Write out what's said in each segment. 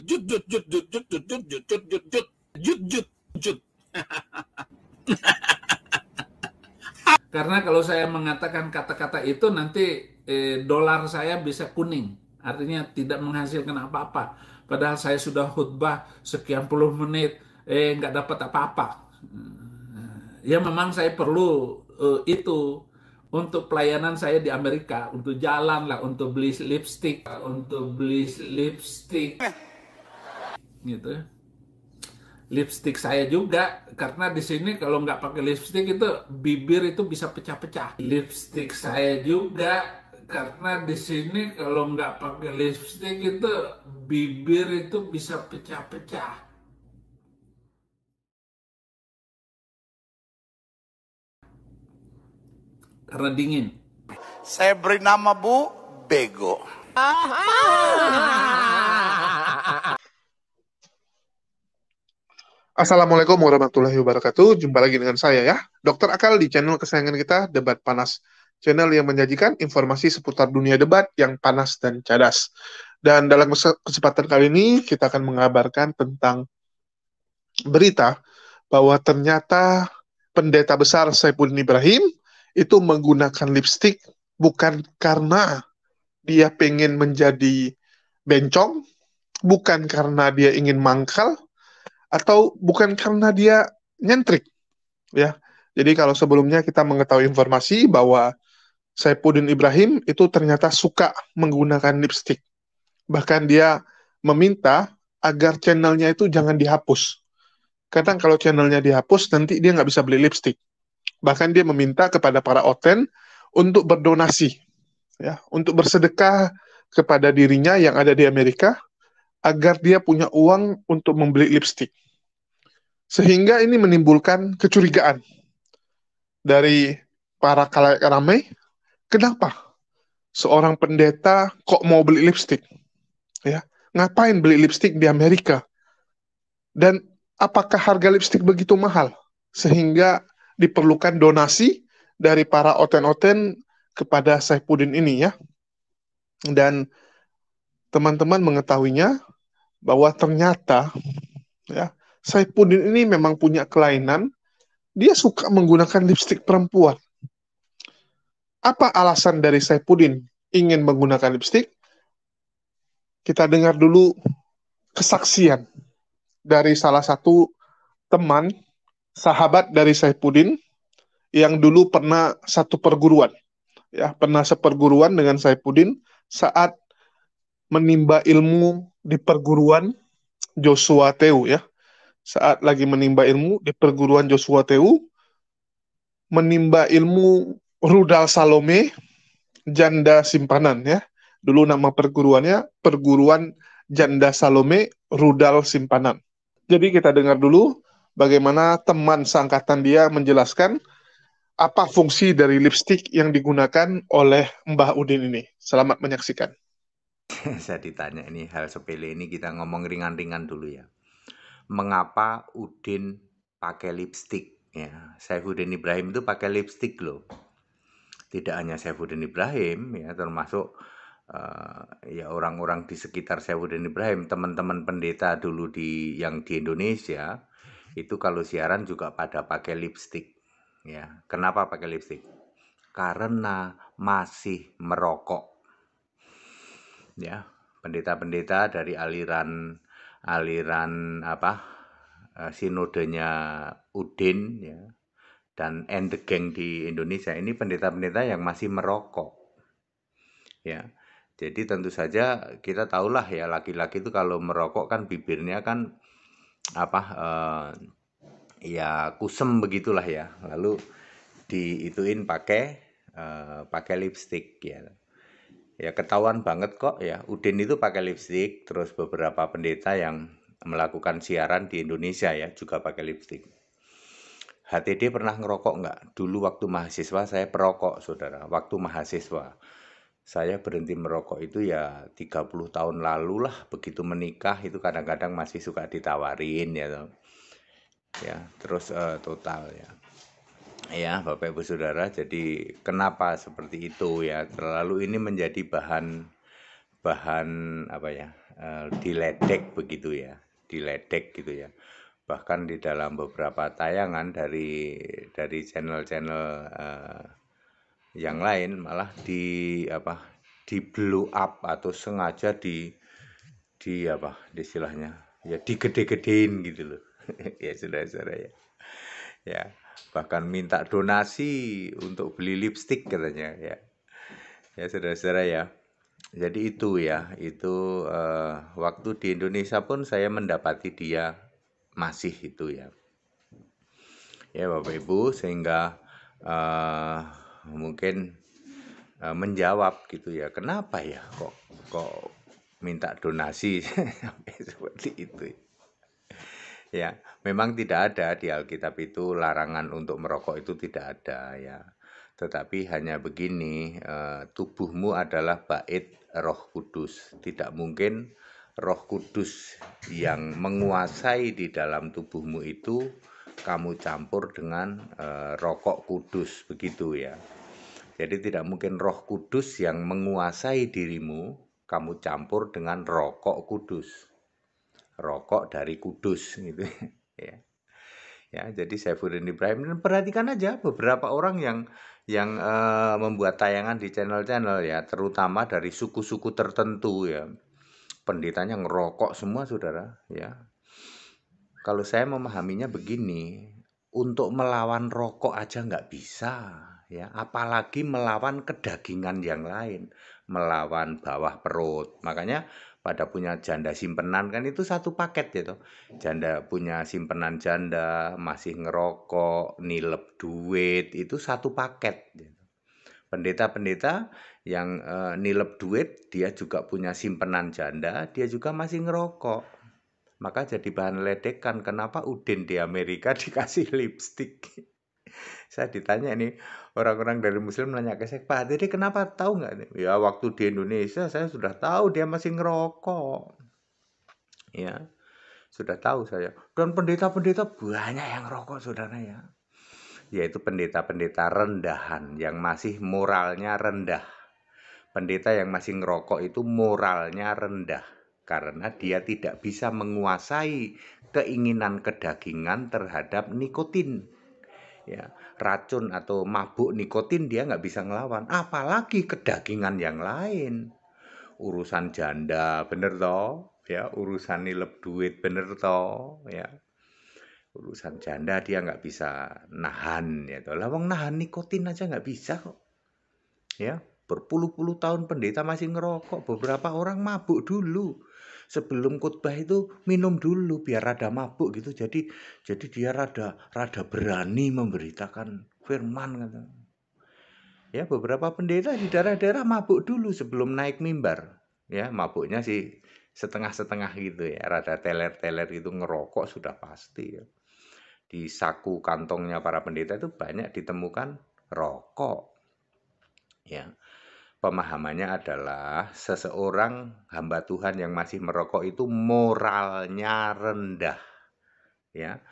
jut jut jut jut jut jut jut jut jut jut jut jut jut jut. Karena kalau saya mengatakan kata-kata itu nanti dolar saya bisa kuning, artinya tidak menghasilkan apa-apa. Padahal saya sudah khutbah sekian puluh menit, nggak dapat apa-apa. Ya memang saya perlu itu untuk pelayanan saya di Amerika, untuk jalan lah, untuk beli lipstick, gitu. Lipstick saya juga, karena di sini kalau nggak pakai lipstick itu bibir itu bisa pecah-pecah. Lipstick saya juga, karena di sini kalau nggak pakai lipstick itu bibir itu bisa pecah-pecah. Karena dingin. Saya beri nama Bu Bego. Assalamualaikum warahmatullahi wabarakatuh. Jumpa lagi dengan saya ya, Dr. Akal di channel kesayangan kita, Debat Panas. Channel yang menyajikan informasi seputar dunia debat yang panas dan cadas. Dan dalam kesempatan kali ini, kita akan mengabarkan tentang berita bahwa ternyata pendeta besar Saifuddin Ibrahim itu menggunakan lipstik bukan karena dia pengen menjadi bencong, bukan karena dia ingin mangkal, atau bukan karena dia nyentrik, ya. Jadi kalau sebelumnya kita mengetahui informasi bahwa Saifuddin Ibrahim itu ternyata suka menggunakan lipstik. Bahkan dia meminta agar channelnya itu jangan dihapus. Kadang kalau channelnya dihapus, nanti dia nggak bisa beli lipstik. Bahkan dia meminta kepada para oten untuk berdonasi, ya, untuk bersedekah kepada dirinya yang ada di Amerika, agar dia punya uang untuk membeli lipstik. Sehingga ini menimbulkan kecurigaan dari para khalayak ramai, kenapa seorang pendeta kok mau beli lipstik? Ya, ngapain beli lipstik di Amerika? Dan apakah harga lipstik begitu mahal? Sehingga diperlukan donasi dari para oten-oten kepada Saifuddin ini ya. Dan teman-teman mengetahuinya bahwa ternyata ya, Saifuddin ini memang punya kelainan, dia suka menggunakan lipstik perempuan. Apa alasan dari Saifuddin ingin menggunakan lipstik? Kita dengar dulu kesaksian dari salah satu teman, sahabat dari Saifuddin, yang dulu pernah satu perguruan. Ya, pernah seperguruan dengan Saifuddin saat menimba ilmu di perguruan Joshua Teu ya. Saat lagi menimba ilmu di perguruan Joshua Teu, menimba ilmu Rudal Salome, Janda Simpanan ya. Dulu nama perguruannya Perguruan Janda Salome Rudal Simpanan. Jadi kita dengar dulu bagaimana teman seangkatan dia menjelaskan apa fungsi dari lipstik yang digunakan oleh Mbah Udin ini. Selamat menyaksikan. Saya ditanya ini hal sepele ini, kita ngomong ringan-ringan dulu ya. Mengapa Udin pakai lipstik? Ya, Saifuddin Ibrahim itu pakai lipstik loh. Tidak hanya Saifuddin Ibrahim ya, termasuk ya orang-orang di sekitar Saifuddin Ibrahim, teman-teman pendeta dulu yang di Indonesia itu kalau siaran juga pada pakai lipstik. Ya, kenapa pakai lipstik? Karena masih merokok. Ya, pendeta-pendeta dari aliran sinodenya Udin ya, dan and the gang di Indonesia ini pendeta-pendeta yang masih merokok. Ya. Jadi tentu saja kita tahulah ya, laki-laki itu kalau merokok kan bibirnya kan ya kusem begitulah ya. Lalu diituin pakai lipstik ya. Ya ketahuan banget kok ya, Udin itu pakai lipstik, terus beberapa pendeta yang melakukan siaran di Indonesia ya juga pakai lipstik. HTD pernah ngerokok nggak? Dulu waktu mahasiswa saya perokok, saudara. Waktu mahasiswa saya berhenti merokok itu ya 30 tahun lalu lah. Begitu menikah itu kadang-kadang masih suka ditawarin ya. Ya, terus total ya. Ya, Bapak Ibu Saudara, jadi kenapa seperti itu ya? Terlalu ini menjadi bahan bahan apa ya, diledek begitu ya, diledek gitu ya. Bahkan di dalam beberapa tayangan dari channel-channel yang lain malah di blow up atau sengaja di apa istilahnya ya digede-gedein gitu loh. Ya saudara-saudara ya. Ya, bahkan minta donasi untuk beli lipstik katanya ya. Ya saudara-saudara ya. Jadi itu ya, itu waktu di Indonesia pun saya mendapati dia masih itu ya. Ya Bapak Ibu, sehingga mungkin menjawab gitu ya, kenapa ya kok minta donasi sampai seperti itu. Ya, memang tidak ada di Alkitab itu larangan untuk merokok, itu tidak ada ya. Tetapi hanya begini, tubuhmu adalah bait Roh Kudus. Tidak mungkin Roh Kudus yang menguasai di dalam tubuhmu itu kamu campur dengan rokok kudus, begitu ya. Jadi tidak mungkin Roh Kudus yang menguasai dirimu kamu campur dengan rokok kudus. Rokok dari kudus gitu ya. Ya, jadi Saifuddin Ibrahim, dan perhatikan aja beberapa orang yang membuat tayangan di channel-channel ya, terutama dari suku-suku tertentu ya. Pendetanya ngerokok semua saudara ya. Kalau saya memahaminya begini, untuk melawan rokok aja nggak bisa ya, apalagi melawan kedagingan yang lain, melawan bawah perut. Makanya pada punya janda simpenan kan itu satu paket gitu. Janda punya simpenan janda, masih ngerokok, nilep duit, itu satu paket gitu. Pendeta-pendeta yang nilep duit, dia juga punya simpenan janda, dia juga masih ngerokok. Maka jadi bahan ledekan, kenapa Udin di Amerika dikasih lipstik. Saya ditanya nih, orang-orang dari Muslim nanya ke saya, Pak, jadi kenapa tahu nggak? Ya waktu di Indonesia saya sudah tahu dia masih ngerokok. Ya, sudah tahu saya. Dan pendeta-pendeta banyak yang rokok saudara ya. Yaitu pendeta-pendeta rendahan yang masih moralnya rendah. Pendeta yang masih ngerokok itu moralnya rendah. Karena dia tidak bisa menguasai keinginan kedagingan terhadap nikotin. Ya, racun atau mabuk nikotin dia nggak bisa ngelawan, apalagi kedagingan yang lain. Urusan janda bener toh ya, urusan nilep duit bener toh ya, urusan janda dia nggak bisa nahan ya toh. Lawang nahan nikotin aja nggak bisa kok ya. Berpuluh-puluh tahun pendeta masih ngerokok. Beberapa orang mabuk dulu sebelum khotbah itu, minum dulu biar rada mabuk gitu. Jadi dia rada berani memberitakan firman kata. Ya, beberapa pendeta di daerah-daerah mabuk dulu sebelum naik mimbar. Ya, mabuknya sih setengah-setengah gitu ya, rada teler-teler gitu, ngerokok sudah pasti ya. Di saku kantongnya para pendeta itu banyak ditemukan rokok. Ya. Pemahamannya adalah seseorang hamba Tuhan yang masih merokok itu moralnya rendah. Ya.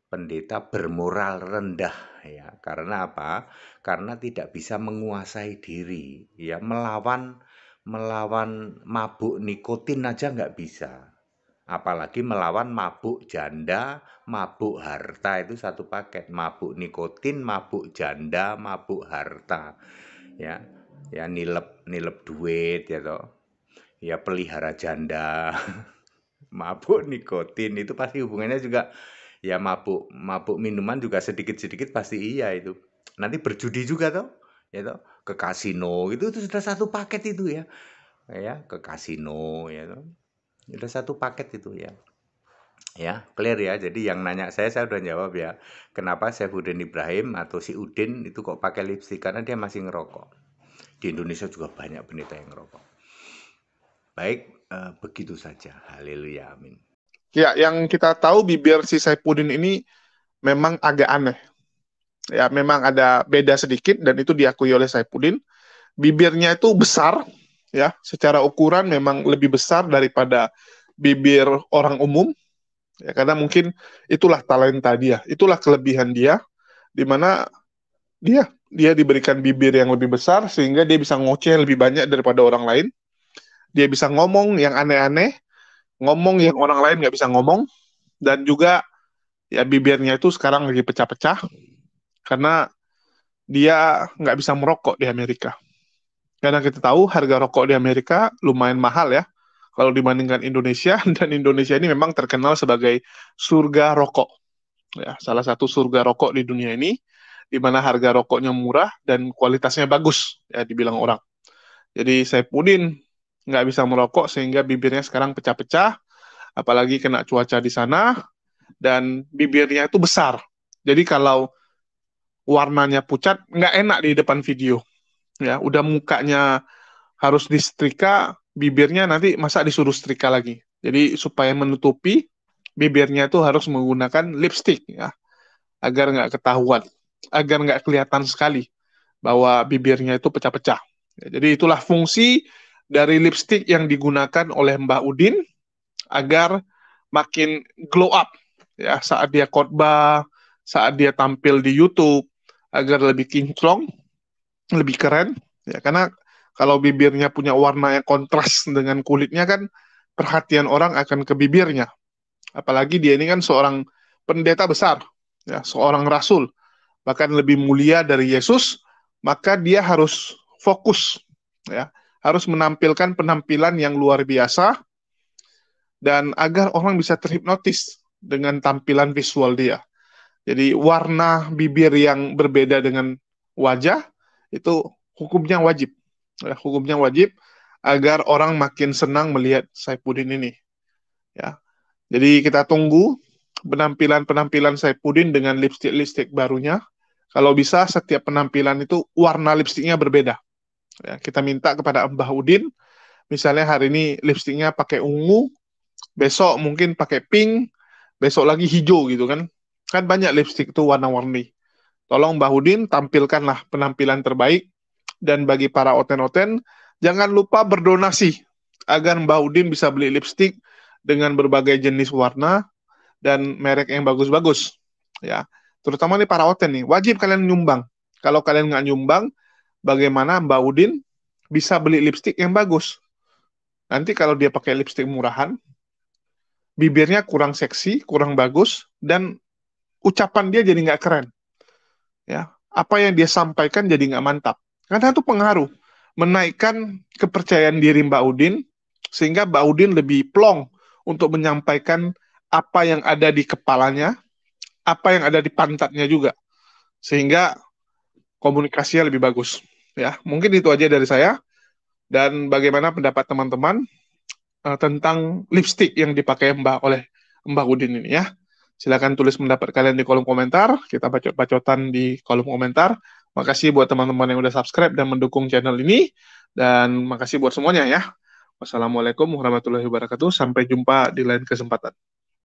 Pendeta bermoral rendah ya. Karena apa? Karena tidak bisa menguasai diri, ya, melawan mabuk nikotin aja nggak bisa. Apalagi melawan mabuk janda, mabuk harta, itu satu paket. Mabuk nikotin, mabuk janda, mabuk harta. Ya. Ya nilep duit ya toh. Ya pelihara janda. Mabuk nikotin itu pasti hubungannya juga ya mabuk minuman juga sedikit-sedikit pasti iya itu. Nanti berjudi juga toh. Ya toh, ke kasino itu sudah satu paket itu ya. Ya, ke kasino ya toh. Sudah satu paket itu ya. Ya, clear ya. Jadi yang nanya saya udah jawab ya. Kenapa Saifuddin Ibrahim atau si Udin itu kok pakai lipstik? Karena dia masih ngerokok. Di Indonesia juga banyak pendeta yang ngerokok. Baik, begitu saja. Haleluya, amin. Ya, yang kita tahu bibir si Saifuddin ini memang agak aneh. Ya, memang ada beda sedikit dan itu diakui oleh Saifuddin. Bibirnya itu besar, ya, secara ukuran memang lebih besar daripada bibir orang umum. Ya, karena mungkin itulah talenta dia, itulah kelebihan dia, di mana dia diberikan bibir yang lebih besar sehingga dia bisa ngoceh lebih banyak daripada orang lain. Dia bisa ngomong yang aneh-aneh, ngomong yang orang lain nggak bisa ngomong, dan juga ya bibirnya itu sekarang lagi pecah-pecah karena dia nggak bisa merokok di Amerika. Karena kita tahu harga rokok di Amerika lumayan mahal ya, kalau dibandingkan Indonesia, dan Indonesia ini memang terkenal sebagai surga rokok. Ya, salah satu surga rokok di dunia ini, di mana harga rokoknya murah dan kualitasnya bagus, ya dibilang orang. Jadi Saipudin nggak bisa merokok sehingga bibirnya sekarang pecah-pecah, apalagi kena cuaca di sana, dan bibirnya itu besar. Jadi kalau warnanya pucat, nggak enak di depan video. Ya, udah mukanya harus disetrika, bibirnya nanti masa disuruh setrika lagi. Jadi supaya menutupi bibirnya itu harus menggunakan lipstick ya, agar nggak ketahuan, agar nggak kelihatan sekali bahwa bibirnya itu pecah-pecah. Ya, jadi itulah fungsi dari lipstick yang digunakan oleh Mbah Udin agar makin glow up ya saat dia khotbah, saat dia tampil di YouTube, agar lebih kinclong, lebih keren ya, karena kalau bibirnya punya warna yang kontras dengan kulitnya kan perhatian orang akan ke bibirnya. Apalagi dia ini kan seorang pendeta besar, ya, seorang rasul, bahkan lebih mulia dari Yesus, maka dia harus fokus, ya, harus menampilkan penampilan yang luar biasa, dan agar orang bisa terhipnotis dengan tampilan visual dia. Jadi warna bibir yang berbeda dengan wajah, itu hukumnya wajib. Ya, hukumnya wajib agar orang makin senang melihat Saipudin ini. Ya. Jadi kita tunggu penampilan-penampilan Saipudin dengan lipstick-lipstick barunya. Kalau bisa setiap penampilan itu warna lipstiknya berbeda. Ya, kita minta kepada Mbah Udin, misalnya hari ini lipstiknya pakai ungu, besok mungkin pakai pink, besok lagi hijau gitu kan. Kan banyak lipstik itu warna-warni. Tolong Mbah Udin tampilkanlah penampilan terbaik, dan bagi para oten-oten, jangan lupa berdonasi agar Mbah Udin bisa beli lipstik dengan berbagai jenis warna dan merek yang bagus-bagus. Ya, terutama nih para oten nih, wajib kalian nyumbang. Kalau kalian nggak nyumbang, bagaimana Mbah Udin bisa beli lipstik yang bagus? Nanti kalau dia pakai lipstik murahan, bibirnya kurang seksi, kurang bagus, dan ucapan dia jadi nggak keren. Ya, apa yang dia sampaikan jadi nggak mantap. Karena itu pengaruh, menaikkan kepercayaan diri Mbak Udin, sehingga Mbak Udin lebih plong untuk menyampaikan apa yang ada di kepalanya, apa yang ada di pantatnya juga, sehingga komunikasinya lebih bagus. Ya, mungkin itu aja dari saya. Dan bagaimana pendapat teman-teman tentang lipstick yang dipakai oleh Mbak Udin ini ya. Silakan tulis pendapat kalian di kolom komentar. Kita bacot-bacotan di kolom komentar. Makasih buat teman-teman yang udah subscribe dan mendukung channel ini. Dan makasih buat semuanya ya. Wassalamualaikum warahmatullahi wabarakatuh. Sampai jumpa di lain kesempatan.